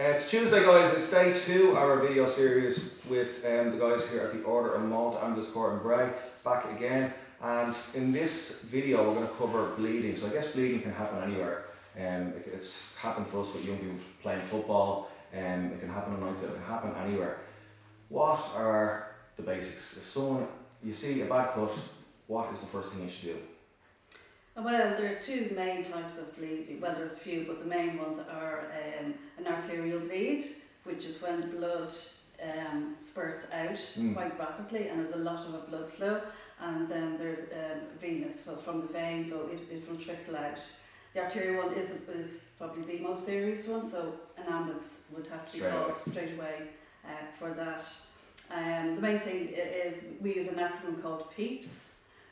It's Tuesday, guys. It's day 2 of our video series with the guys here at the Order of Malta _in Bray, back again. And in this video, we're going to cover bleeding. So I guess bleeding can happen anywhere. It's happened for us with young people playing football. It can happen on nights out. It can happen anywhere. What are the basics? If you see a bad cut, what is the first thing you should do? Well, there are two main types of bleeding. Well, there's a few, but the main ones are an arterial bleed, which is when the blood spurts out quite rapidly and there's a lot of a blood flow. And then there's venous, so from the vein, so it will trickle out. The arterial one is probably the most serious one, so an ambulance would have to be called straight away for that. The main thing is we use an acronym called PEEPS.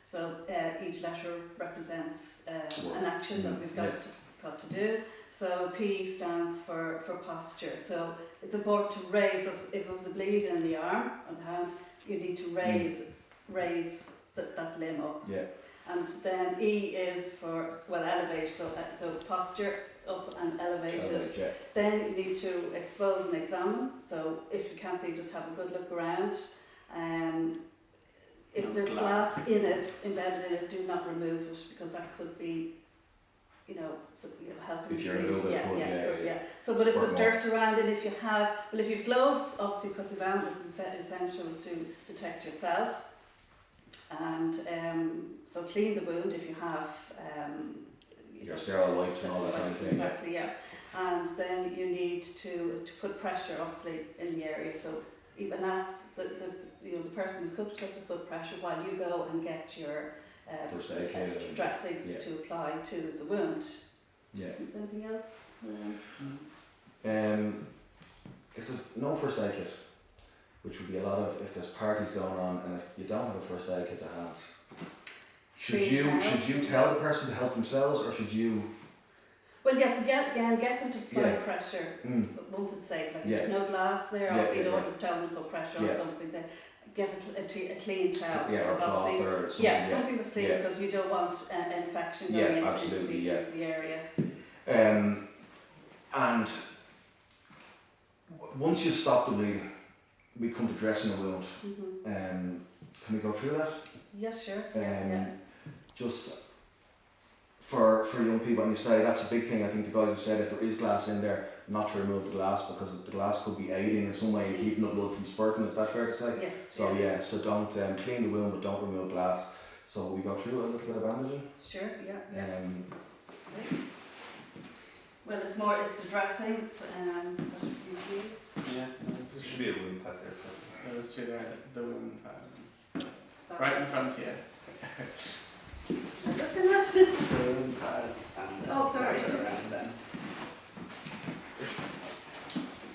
So each letter represents an action that we've got to do. So P stands for posture. So it's important to raise, if it was a bleed in the arm or the hand, you need to raise that limb up. Yeah. And then E is for, elevate, so it's posture, up and elevated. Yeah. Then you need to expose and examine. So if you can't see, just have a good look around. If there's glass in it, embedded in it, do not remove it, because that could be, helping. If you remove it, yeah. So, but if there's dirt around it, if you've gloves, obviously put them on. It's essential to protect yourself. And so clean the wound if you have. Your sterile wipes and all that kind of thing. Exactly, yeah. And then you need to put pressure, obviously, in the area. So even ask the person who's cut to put pressure while you go and get your first aid dressings to apply to the wound. Yeah. Is there anything else? If there's no first aid kit, which would be a lot of if there's parties going on and if you don't have a first aid kit to hand, should you tell the person to help themselves, or should you? Well, yes, get them to apply pressure once it's safe. Like if there's no glass there, obviously you don't want to tell them to put pressure on something. Then get a clean towel. Or cloth or something. Something that's clean, because you don't want an infection going into the area. And once you stop the bleeding, we come to dressing the wound. Can we go through that? Yes, sure. Just for young people, and you say that's a big thing. I think the guys have said if there is glass in there, not to remove the glass, because the glass could be aiding in some way in keeping the blood from spurting. Is that fair to say? Yes. So so don't clean the wound, but don't remove glass. So we go through a little bit of bandaging. Sure. Yeah. Well, it's the dressings. That you use. Yeah, there should be a wound pad there. Those two there, the wound pad. Right in front of you. Look at that. The wound pad and sorry. around them.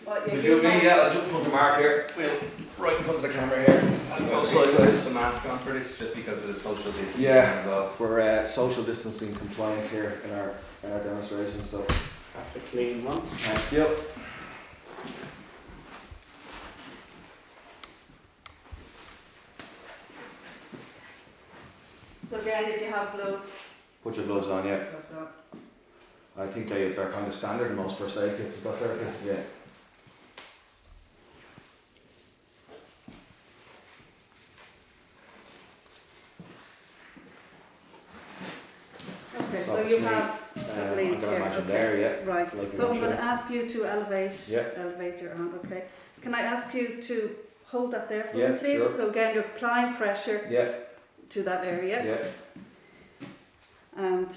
What, Would you me? Yeah, I'll do it in front of Mark here. Right in front of the camera here. I'll sideways the mask on for this, just because of the social distancing as well. We're social distancing compliant here in our demonstration, so That's a clean one. thank you. So again, if you have gloves, Put your gloves on, yeah. I think they're kind of standard in most first aid kits. Is that fair? Yeah. okay, so you have I'm bleed going to here. imagine Okay. there, yeah. Right, Like you so I'm going mentioned. to ask you to elevate your arm, okay? Can I ask you to hold that there for me, please? Sure. So again, you're applying pressure Yeah, to that area. yeah. And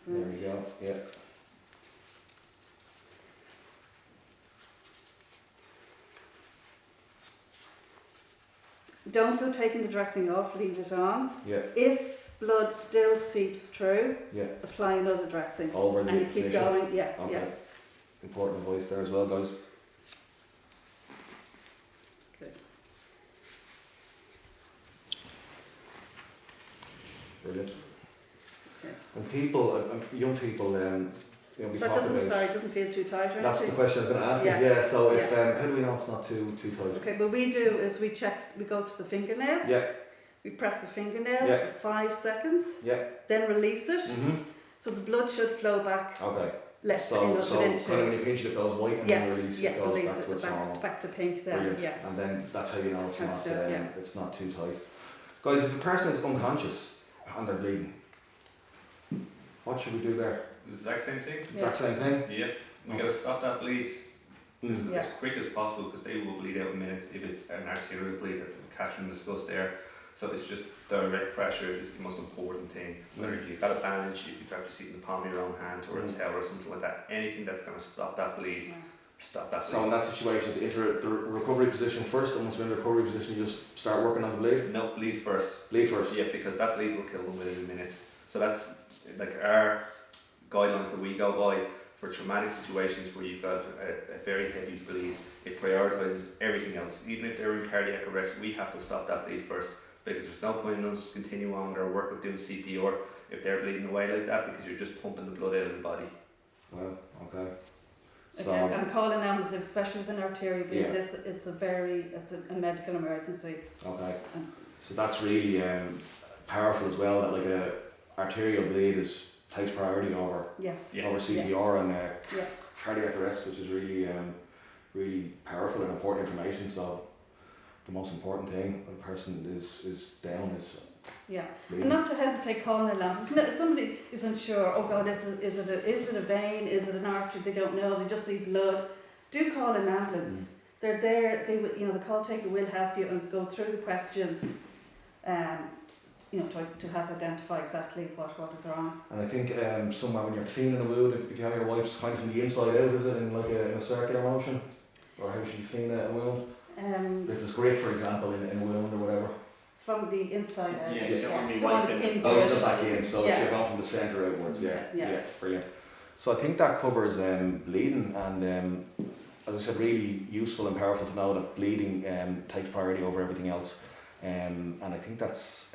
There we go, yeah. don't go taking the dressing off, leave it on. Yeah, If blood still seeps through, yeah. apply another dressing. Over the And you keep initial. going, yeah. Important advice there as well, guys. Good. Brilliant. Okay. And people, young people, we So it talk doesn't, about. sorry, it doesn't feel too tight or That's the anything? question I was going to ask you. Yeah. Yeah. So if how do we know it's not too tight? Okay, what we do is we go to the fingernail. Yeah. We press the fingernail Yeah. for 5 seconds, Yeah. then release it. Mhm. So the blood should flow back Okay. left So within kind of when two. you pinch it, it goes white, and Yes, then release yeah, it goes release back to its it normal. back to pink then, Brilliant. yeah. And then that's how you know it's How to not do it, yeah. it's not too tight. Guys, if a person is unconscious and they're bleeding, what should we do there? The exact same thing. Exact same thing. Yeah, we gotta stop that bleed Mm. Yeah. as quick as possible because they will bleed out in minutes if it's an arterial bleed that Catherine discussed there. So it's just direct pressure is the most important thing. Whether if you've got a bandage, if you've got your seat in the palm of your own hand or a towel or something like that, anything that's going to stop that bleed, Yeah. stop that bleed. So in that situation, is enter the recovery position first, and once we're in the recovery position, you just start working on the bleed? No, bleed first. Bleed first. Yeah, because that bleed will kill them within minutes. So that's like our guidelines that we go by for traumatic situations where you've got a very heavy bleed. It prioritises everything else. Even if they're in cardiac arrest, we have to stop that bleed first because there's no point in us continuing on with our work of doing CPR if they're bleeding away like that because you're just pumping the blood out of the body. Well, okay. So, Again, and calling ambulance, especially with an arterial bleed, Yeah. it's a medical emergency. okay. So that's really powerful as well, that like a arterial bleed takes priority over Yes. Yeah. over CPR and Yeah. cardiac arrest, which is really really powerful and important information. So the most important thing when a person is down is Yeah. bleeding. And not to hesitate calling an ambulance. No, if somebody isn't sure, oh God, is it a vein, is it an artery, they don't know, they just see blood, do call an ambulance. They're there, they will, the call taker will help you and go through the questions, to help identify exactly what is wrong. And I think somewhere when you're cleaning a wound, if you have your wipes kind of from the inside out, is it in like in a circular motion? Or how should you clean a wound? If there's grit, for example, in a wound or whatever. It's from the inside out. Yeah, you don't want to be Don't want wiping it it. into Oh, it. just back in, so Yeah. you're going from the centre outwards, yeah. Yeah. Brilliant. So I think that covers bleeding, and as I said, really useful and powerful to know that bleeding takes priority over everything else. And I think that's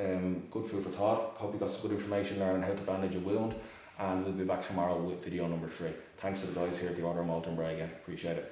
good food for thought. Hope you got some good information learning how to bandage a wound, and we'll be back tomorrow with video number 3. Thanks to the guys here at the Order of Malta and Bray again, appreciate it.